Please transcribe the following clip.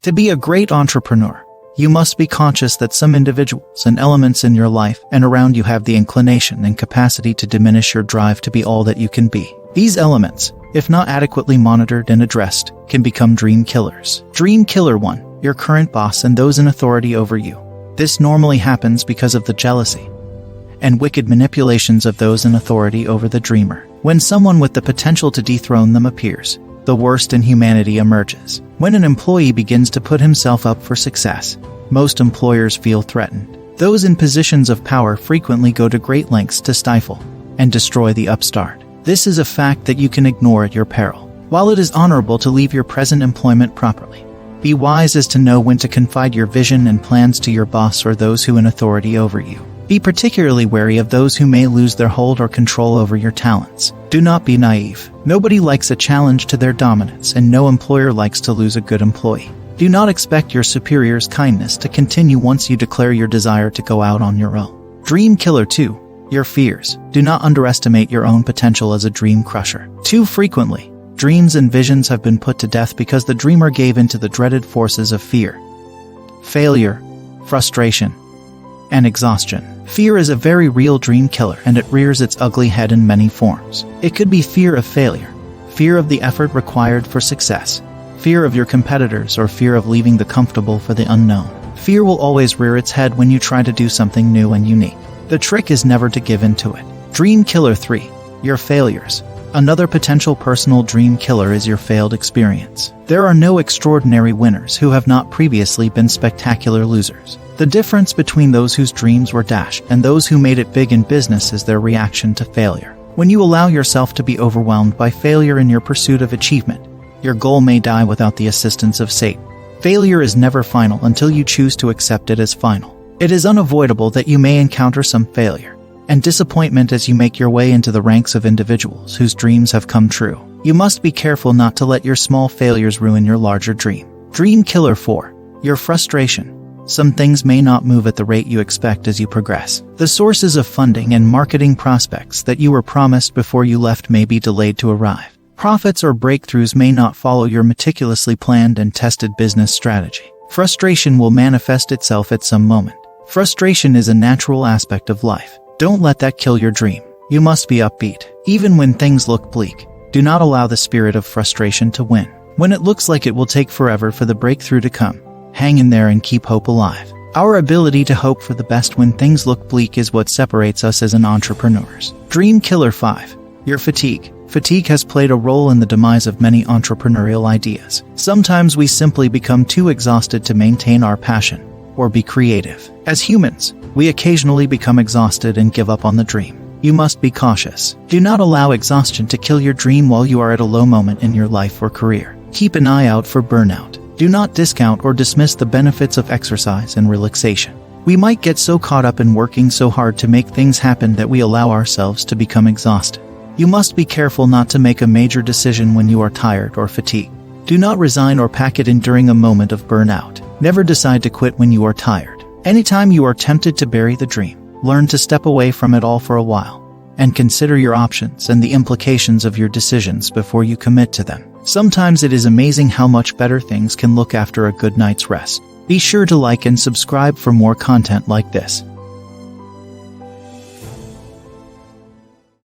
To be a great entrepreneur, you must be conscious that some individuals and elements in your life and around you have the inclination and capacity to diminish your drive to be all that you can be. These elements, if not adequately monitored and addressed, can become dream killers. Dream killer 1. Your current boss and those in authority over you. This normally happens because of the jealousy and wicked manipulations of those in authority over the dreamer. When someone with the potential to dethrone them appears, the worst in humanity emerges. When an employee begins to put himself up for success, most employers feel threatened. Those in positions of power frequently go to great lengths to stifle and destroy the upstart. This is a fact that you can ignore at your peril. While it is honorable to leave your present employment properly, be wise as to know when to confide your vision and plans to your boss or those who in authority over you. Be particularly wary of those who may lose their hold or control over your talents. Do not be naive. Nobody likes a challenge to their dominance, and no employer likes to lose a good employee. Do not expect your superior's kindness to continue once you declare your desire to go out on your own. Dream killer 2. Your fears. Do not underestimate your own potential as a dream crusher. Too frequently, dreams and visions have been put to death because the dreamer gave in to the dreaded forces of fear, failure, frustration, and exhaustion. Fear is a very real dream killer, and it rears its ugly head in many forms. It could be fear of failure, fear of the effort required for success, fear of your competitors, or fear of leaving the comfortable for the unknown. Fear will always rear its head when you try to do something new and unique. The trick is never to give in to it. Dream killer 3. Your failures. Another potential personal dream killer is your failed experience. There are no extraordinary winners who have not previously been spectacular losers. The difference between those whose dreams were dashed and those who made it big in business is their reaction to failure. When you allow yourself to be overwhelmed by failure in your pursuit of achievement, your goal may die without the assistance of Satan. Failure is never final until you choose to accept it as final. It is unavoidable that you may encounter some failure and disappointment as you make your way into the ranks of individuals whose dreams have come true. You must be careful not to let your small failures ruin your larger dream. Dream killer 4. Your frustration. Some things may not move at the rate you expect as you progress. The sources of funding and marketing prospects that you were promised before you left may be delayed to arrive. Profits or breakthroughs may not follow your meticulously planned and tested business strategy. Frustration will manifest itself at some moment. Frustration is a natural aspect of life. Don't let that kill your dream. You must be upbeat. Even when things look bleak, do not allow the spirit of frustration to win. When it looks like it will take forever for the breakthrough to come, hang in there and keep hope alive. Our ability to hope for the best when things look bleak is what separates us as an entrepreneurs. Dream killer 5. Your fatigue. Fatigue has played a role in the demise of many entrepreneurial ideas. Sometimes we simply become too exhausted to maintain our passion or be creative. As humans, we occasionally become exhausted and give up on the dream. You must be cautious. Do not allow exhaustion to kill your dream while you are at a low moment in your life or career. Keep an eye out for burnout. Do not discount or dismiss the benefits of exercise and relaxation. We might get so caught up in working so hard to make things happen that we allow ourselves to become exhausted. You must be careful not to make a major decision when you are tired or fatigued. Do not resign or pack it in during a moment of burnout. Never decide to quit when you are tired. Anytime you are tempted to bury the dream, learn to step away from it all for a while and consider your options and the implications of your decisions before you commit to them. Sometimes it is amazing how much better things can look after a good night's rest. Be sure to like and subscribe for more content like this.